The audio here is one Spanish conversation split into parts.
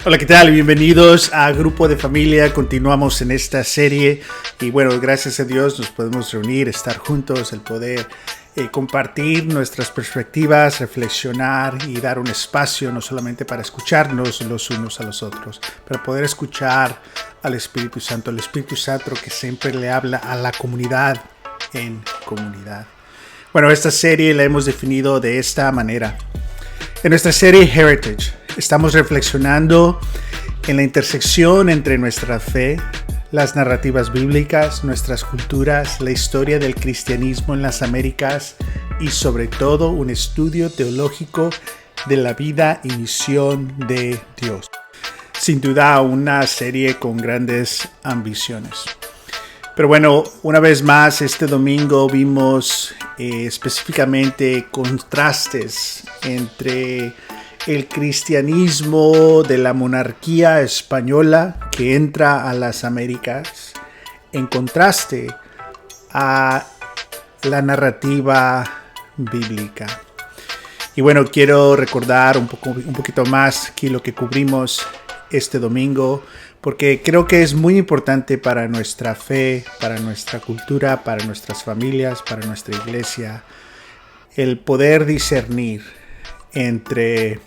Hola, ¿qué tal? Bienvenidos a Grupo de Familia. Continuamos en esta serie y bueno, gracias a Dios nos podemos reunir, estar juntos, el poder compartir nuestras perspectivas, reflexionar y dar un espacio no solamente para escucharnos los unos a los otros, pero poder escuchar al Espíritu Santo, el Espíritu Santo que siempre le habla a la comunidad en comunidad. Bueno, esta serie la hemos definido de esta manera. En nuestra serie Heritage estamos reflexionando en la intersección entre nuestra fe, las narrativas bíblicas, nuestras culturas, la historia del cristianismo en las Américas y sobre todo un estudio teológico de la vida y misión de Dios. Sin duda una serie con grandes ambiciones. Pero bueno, una vez más este domingo vimos específicamente contrastes entre el cristianismo de la monarquía española que entra a las Américas en contraste a la narrativa bíblica. Y bueno, quiero recordar un poquito más aquí lo que cubrimos este domingo, porque creo que es muy importante para nuestra fe, para nuestra cultura, para nuestras familias, para nuestra iglesia, el poder discernir entre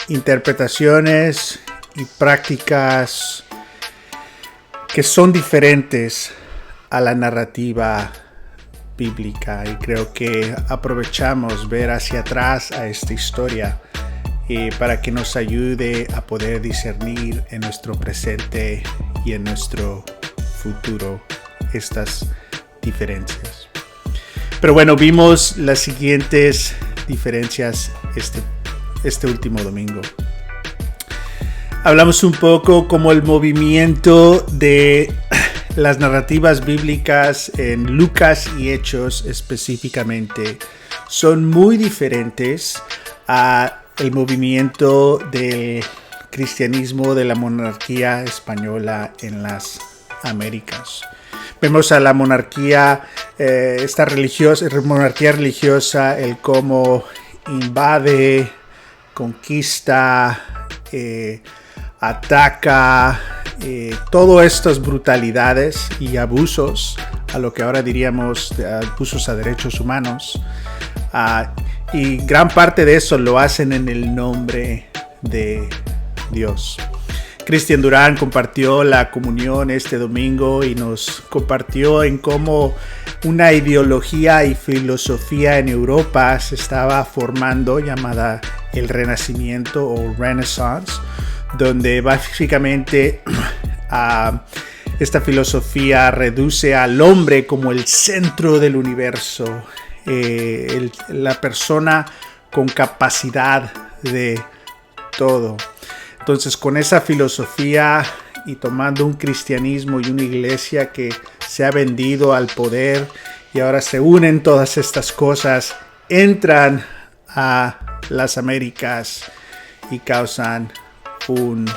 interpretaciones y prácticas que son diferentes a la narrativa bíblica. Y creo que aprovechamos ver hacia atrás a esta historia para que nos ayude a poder discernir en nuestro presente y en nuestro futuro estas diferencias. Pero bueno, vimos las siguientes diferencias este último domingo. Hablamos un poco como el movimiento de las narrativas bíblicas en Lucas y Hechos específicamente son muy diferentes a el movimiento del cristianismo de la monarquía española en las Américas. Vemos a la monarquía, esta monarquía religiosa, el cómo invade, conquista, ataca, todas estas brutalidades y abusos, a lo que ahora diríamos abusos a derechos humanos. Y gran parte de eso lo hacen en el nombre de Dios. Cristian Durán compartió la comunión este domingo y nos compartió en cómo una ideología y filosofía en Europa se estaba formando llamada el Renacimiento o Renaissance, donde básicamente esta filosofía reduce al hombre como el centro del universo. La persona con capacidad de todo. Entonces, con esa filosofía y tomando un cristianismo y una iglesia que se ha vendido al poder y ahora se unen todas estas cosas, entran a las Américas y causan un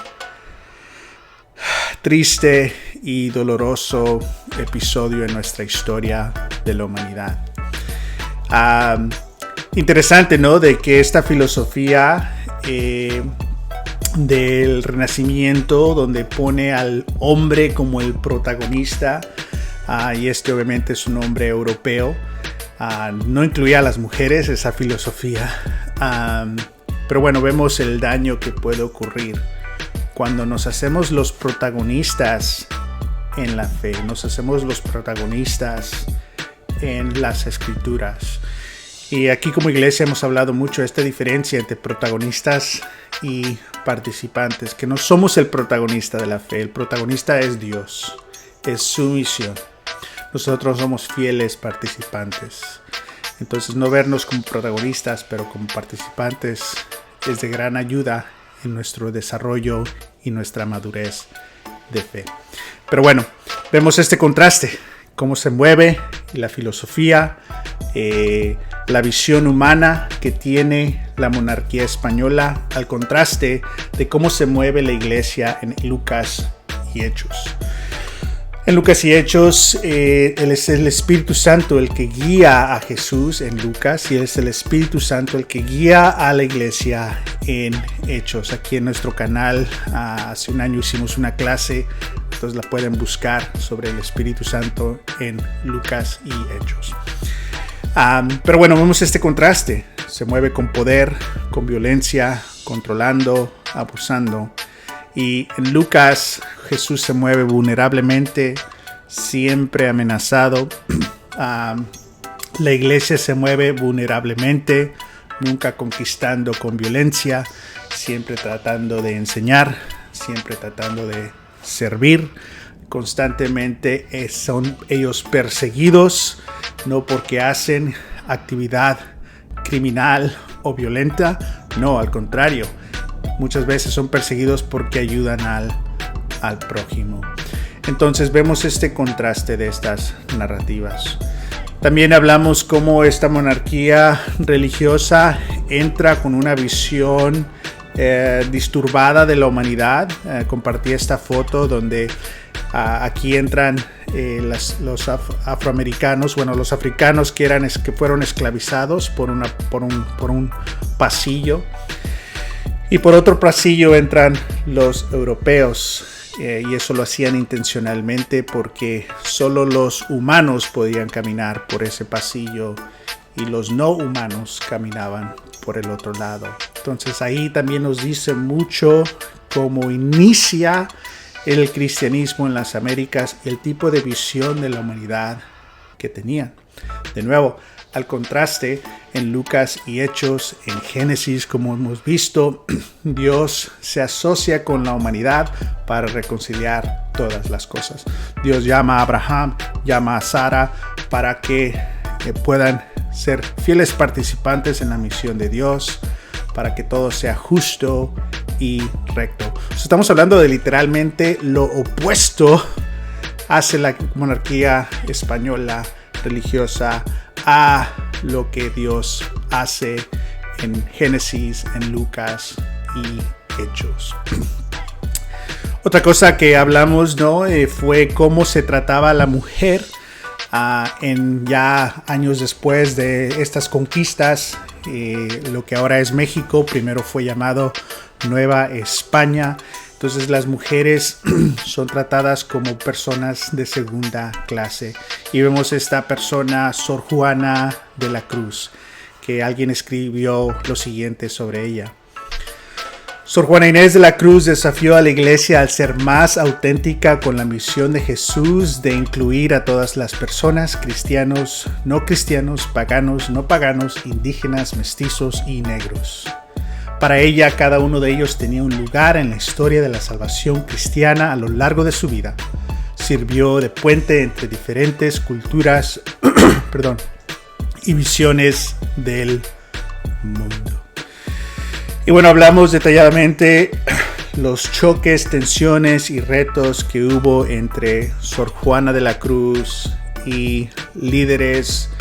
triste y doloroso episodio en nuestra historia de la humanidad. Interesante, ¿no? De que esta filosofía del Renacimiento, donde pone al hombre como el protagonista, y este obviamente es un hombre europeo, no incluía a las mujeres esa filosofía, pero bueno, vemos el daño que puede ocurrir cuando nos hacemos los protagonistas en la fe, nos hacemos los protagonistas en las escrituras. Y aquí como iglesia hemos hablado mucho de esta diferencia entre protagonistas y participantes, que no somos el protagonista de la fe, el protagonista es Dios, es su misión. Nosotros somos fieles participantes. Entonces no vernos como protagonistas, pero como participantes es de gran ayuda en nuestro desarrollo y nuestra madurez de fe. Pero bueno, vemos este contraste, cómo se mueve la filosofía, la visión humana que tiene la monarquía española, al contraste de cómo se mueve la iglesia en Lucas y Hechos. En Lucas y Hechos, Él es el Espíritu Santo el que guía a Jesús en Lucas, y Él es el Espíritu Santo el que guía a la iglesia en Hechos. Aquí en nuestro canal, hace un año hicimos una clase, entonces la pueden buscar, sobre el Espíritu Santo en Lucas y Hechos. Pero bueno, vemos este contraste. Se mueve con poder, con violencia, controlando, abusando. Y en Lucas, Jesús se mueve vulnerablemente, siempre amenazado. La iglesia se mueve vulnerablemente, nunca conquistando con violencia, siempre tratando de enseñar, siempre tratando de servir. Constantemente son ellos perseguidos, no porque hacen actividad criminal o violenta, no, al contrario. Muchas veces son perseguidos porque ayudan al prójimo. Entonces vemos este contraste de estas narrativas. También hablamos cómo esta monarquía religiosa entra con una visión disturbada de la humanidad. Compartí esta foto donde aquí entran los afroamericanos, los africanos que fueron esclavizados por un pasillo. Y por otro pasillo entran los europeos, y eso lo hacían intencionalmente porque solo los humanos podían caminar por ese pasillo y los no humanos caminaban por el otro lado. Entonces ahí también nos dice mucho cómo inicia el cristianismo en las Américas y el tipo de visión de la humanidad que tenían. De nuevo, al contraste, en Lucas y Hechos, en Génesis, como hemos visto, Dios se asocia con la humanidad para reconciliar todas las cosas. Dios llama a Abraham, llama a Sara para que puedan ser fieles participantes en la misión de Dios, para que todo sea justo y recto. Estamos hablando de literalmente lo opuesto hace la monarquía española religiosa a lo que Dios hace en Génesis, en Lucas y Hechos. Otra cosa que hablamos, fue cómo se trataba a la mujer en ya años después de estas conquistas. Lo que ahora es México, primero fue llamado Nueva España. Entonces las mujeres son tratadas como personas de segunda clase. Y vemos esta persona, Sor Juana de la Cruz, que alguien escribió lo siguiente sobre ella. Sor Juana Inés de la Cruz desafió a la iglesia al ser más auténtica con la misión de Jesús de incluir a todas las personas, cristianos, paganos, no paganos, indígenas, mestizos y negros. Para ella, cada uno de ellos tenía un lugar en la historia de la salvación cristiana a lo largo de su vida. Sirvió de puente entre diferentes culturas y visiones del mundo. Y bueno, hablamos detalladamente los choques, tensiones y retos que hubo entre Sor Juana de la Cruz y líderes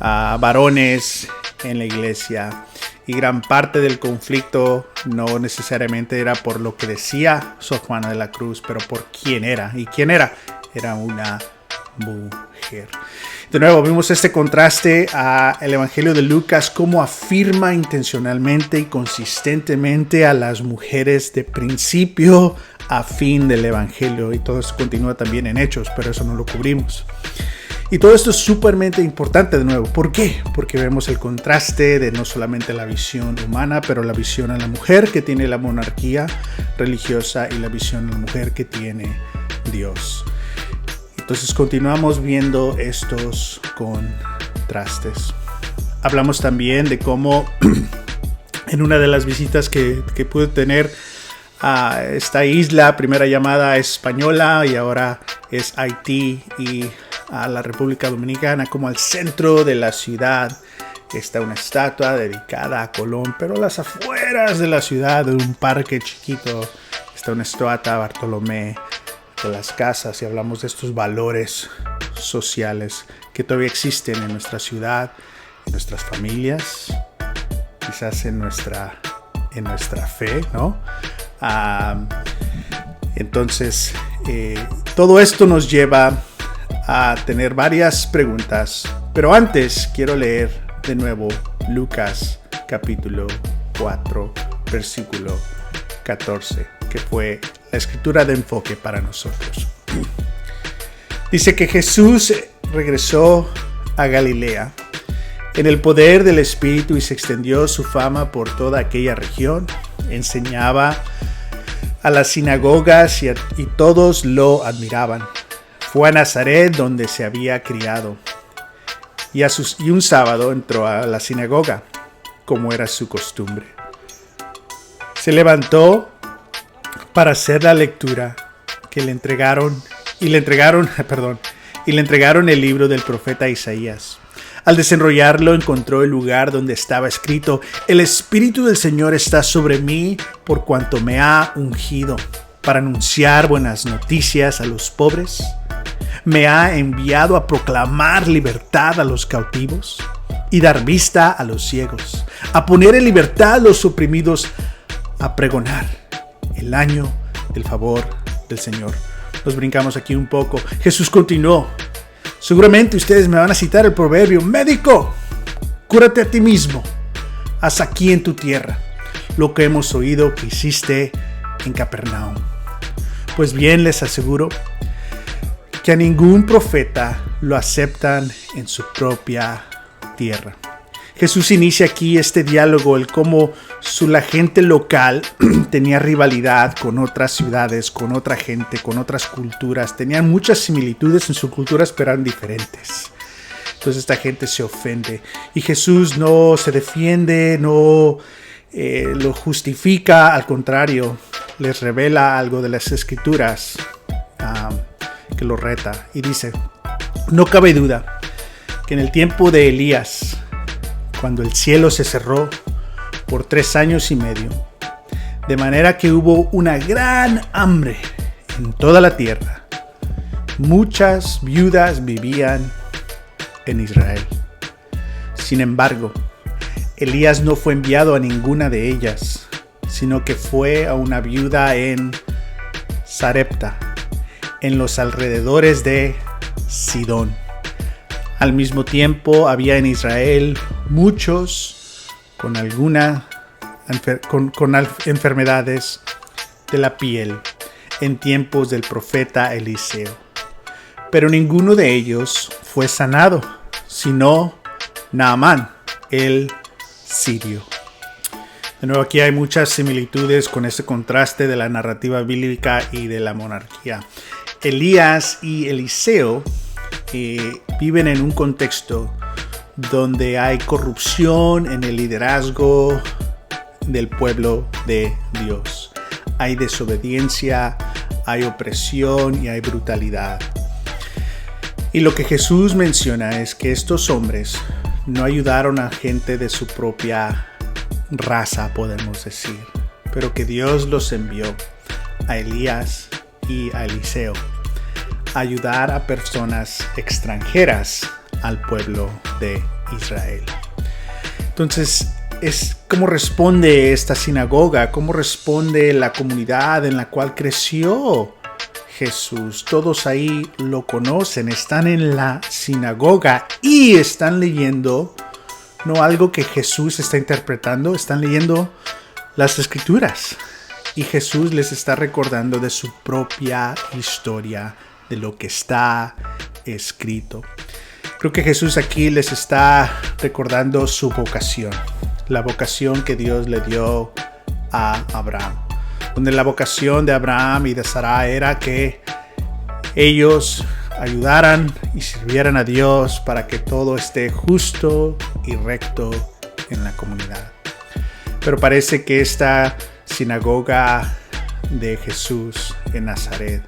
varones en la iglesia. Y gran parte del conflicto no necesariamente era por lo que decía Sor Juana de la Cruz, pero por quién era. ¿Y quién era? Era una mujer. De nuevo, vimos este contraste al Evangelio de Lucas, cómo afirma intencionalmente y consistentemente a las mujeres de principio a fin del Evangelio. Y todo eso continúa también en Hechos, pero eso no lo cubrimos. Y todo esto es súpermente importante de nuevo. ¿Por qué? Porque vemos el contraste de no solamente la visión humana, pero la visión a la mujer que tiene la monarquía religiosa y la visión a la mujer que tiene Dios. Entonces continuamos viendo estos contrastes. Hablamos también de cómo en una de las visitas que pude tener a esta isla, primera llamada española y ahora es Haití, y a la República Dominicana, como al centro de la ciudad está una estatua dedicada a Colón, pero a las afueras de la ciudad, en un parque chiquito, está una estatua a Bartolomé de las Casas, y hablamos de estos valores sociales que todavía existen en nuestra ciudad, en nuestras familias, quizás en nuestra fe, ¿no? Entonces Todo esto nos lleva a tener varias preguntas, pero antes quiero leer de nuevo Lucas capítulo 4, versículo 14, que fue la escritura de enfoque para nosotros. Dice que Jesús regresó a Galilea en el poder del Espíritu y se extendió su fama por toda aquella región. Enseñaba a las sinagogas y todos lo admiraban. Fue a Nazaret donde se había criado y un sábado entró a la sinagoga como era su costumbre. Se levantó para hacer la lectura y le entregaron el libro del profeta Isaías. Al desenrollarlo encontró el lugar donde estaba escrito: El Espíritu del Señor está sobre mí por cuanto me ha ungido para anunciar buenas noticias a los pobres. Me ha enviado a proclamar libertad a los cautivos y dar vista a los ciegos, a poner en libertad a los oprimidos, a pregonar el año del favor del Señor. Nos brincamos aquí un poco. Jesús continuó: seguramente ustedes me van a citar el proverbio: médico, cúrate a ti mismo, haz aquí en tu tierra lo que hemos oído que hiciste en Capernaum. Pues bien, les aseguro que a ningún profeta lo aceptan en su propia tierra. Jesús inicia aquí este diálogo, el cómo la gente local tenía rivalidad con otras ciudades, con otra gente, con otras culturas. Tenían muchas similitudes en sus culturas, pero eran diferentes. Entonces esta gente se ofende. Y Jesús no se defiende, no lo justifica. Al contrario, les revela algo de las Escrituras que lo reta. Y dice: no cabe duda que en el tiempo de Elías, cuando el cielo se cerró por 3 años y medio, de manera que hubo una gran hambre en toda la tierra, muchas viudas vivían en Israel. Sin embargo, Elías no fue enviado a ninguna de ellas, sino que fue a una viuda en Sarepta, en los alrededores de Sidón. Al mismo tiempo había en Israel muchos con enfermedades de la piel en tiempos del profeta Eliseo. Pero ninguno de ellos fue sanado, sino Naamán, el sirio. De nuevo, aquí hay muchas similitudes con este contraste de la narrativa bíblica y de la monarquía. Elías y Eliseo viven en un contexto donde hay corrupción en el liderazgo del pueblo de Dios. Hay desobediencia, hay opresión y hay brutalidad. Y lo que Jesús menciona es que estos hombres no ayudaron a gente de su propia raza, podemos decir, pero que Dios los envió a Elías y a Eliseo a ayudar a personas extranjeras al pueblo de Israel. Entonces, es cómo responde esta sinagoga, cómo responde la comunidad en la cual creció Jesús. Todos ahí lo conocen, están en la sinagoga y están leyendo no algo que Jesús está interpretando, están leyendo las Escrituras. Y Jesús les está recordando de su propia historia, de lo que está escrito. Creo que Jesús aquí les está recordando su vocación, la vocación que Dios le dio a Abraham. Donde la vocación de Abraham y de Sara era que ellos ayudaran y sirvieran a Dios para que todo esté justo y recto en la comunidad. Pero parece que esta sinagoga de Jesús en Nazaret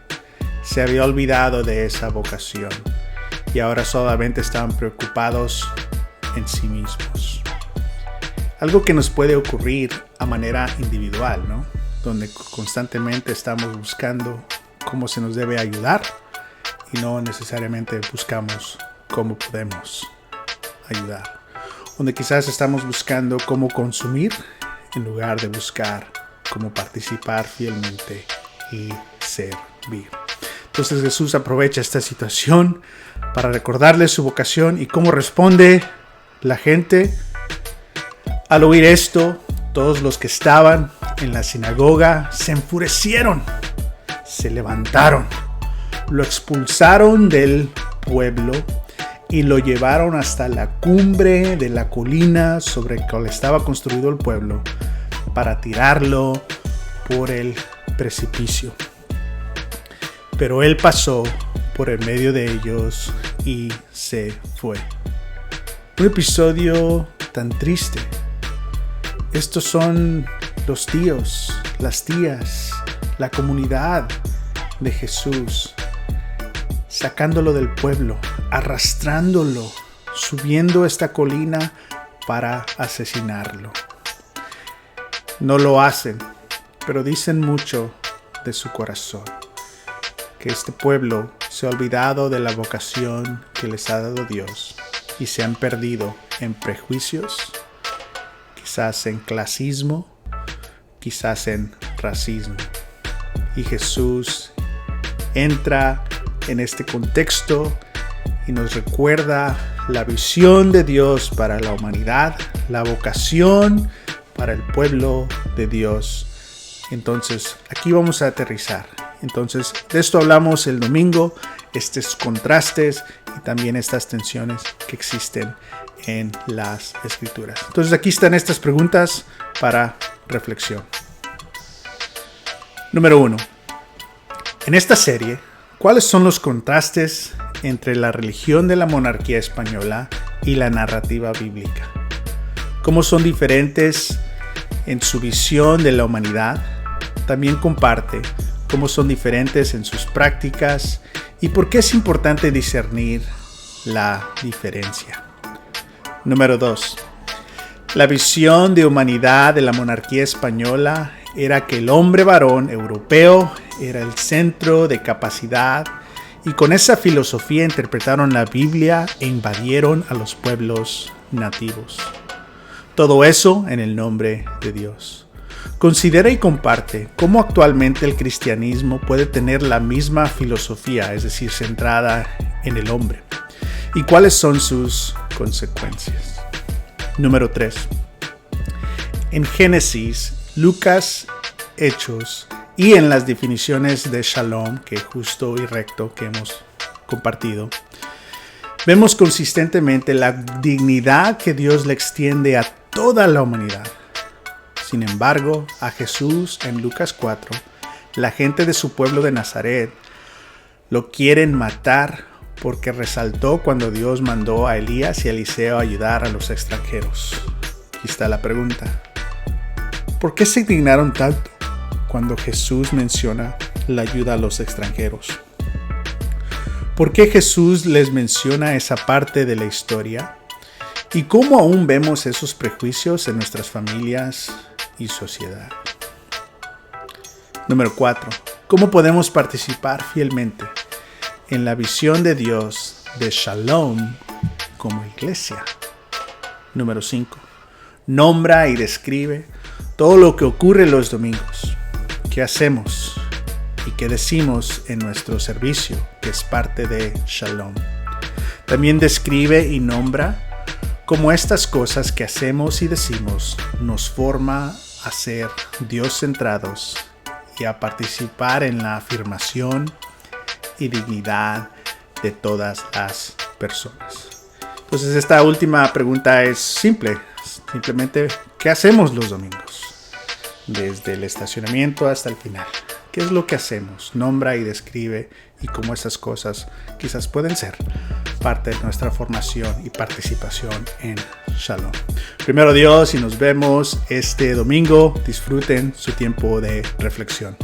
se había olvidado de esa vocación y ahora solamente estaban preocupados en sí mismos. Algo que nos puede ocurrir a manera individual, ¿no? Donde constantemente estamos buscando cómo se nos debe ayudar y no necesariamente buscamos cómo podemos ayudar. Donde quizás estamos buscando cómo consumir en lugar de buscar cómo participar fielmente y servir. Entonces Jesús aprovecha esta situación para recordarles su vocación. ¿Y cómo responde la gente? Al oír esto, todos los que estaban en la sinagoga se enfurecieron, se levantaron, lo expulsaron del pueblo y lo llevaron hasta la cumbre de la colina sobre la cual estaba construido el pueblo para tirarlo por el precipicio. Pero él pasó por el medio de ellos y se fue. Un episodio tan triste. Estos son los tíos, las tías, la comunidad de Jesús, sacándolo del pueblo, arrastrándolo, subiendo esta colina para asesinarlo. No lo hacen, pero dicen mucho de su corazón, que este pueblo se ha olvidado de la vocación que les ha dado Dios y se han perdido en prejuicios, quizás en clasismo, quizás en racismo. Y Jesús entra en este contexto y nos recuerda la visión de Dios para la humanidad, la vocación para el pueblo de Dios. Entonces, aquí vamos a aterrizar. Entonces, de esto hablamos el domingo, estos contrastes y también estas tensiones que existen en las Escrituras. Entonces, aquí están estas preguntas para reflexión. Número 1. En esta serie, ¿cuáles son los contrastes entre la religión de la monarquía española y la narrativa bíblica? ¿Cómo son diferentes en su visión de la humanidad? También comparte cómo son diferentes en sus prácticas y por qué es importante discernir la diferencia. Número 2. La visión de humanidad de la monarquía española era que el hombre varón europeo era el centro de capacidad y con esa filosofía interpretaron la Biblia e invadieron a los pueblos nativos. Todo eso en el nombre de Dios. Considera y comparte cómo actualmente el cristianismo puede tener la misma filosofía, es decir, centrada en el hombre, y cuáles son sus consecuencias. Número 3. En Génesis, Lucas, Hechos y en las definiciones de Shalom, que justo y recto que hemos compartido, vemos consistentemente la dignidad que Dios le extiende a toda la humanidad. Sin embargo, a Jesús en Lucas 4, la gente de su pueblo de Nazaret lo quieren matar porque resaltó cuando Dios mandó a Elías y a Eliseo a ayudar a los extranjeros. Aquí está la pregunta. ¿Por qué se indignaron tanto cuando Jesús menciona la ayuda a los extranjeros? ¿Por qué Jesús les menciona esa parte de la historia? ¿Y cómo aún vemos esos prejuicios en nuestras familias y sociedad? Número 4. ¿Cómo podemos participar fielmente en la visión de Dios de Shalom como iglesia? Número 5. Nombra y describe todo lo que ocurre los domingos. ¿Qué hacemos y qué decimos en nuestro servicio, que es parte de Shalom? También describe y nombra cómo estas cosas que hacemos y decimos nos forma a ser Dios centrados y a participar en la afirmación y dignidad de todas las personas. Entonces esta última pregunta es simple. Simplemente, ¿qué hacemos los domingos? Desde el estacionamiento hasta el final. ¿Qué es lo que hacemos? Nombra y describe y cómo esas cosas quizás pueden ser parte de nuestra formación y participación en Shalom. Primero Dios y nos vemos este domingo. Disfruten su tiempo de reflexión.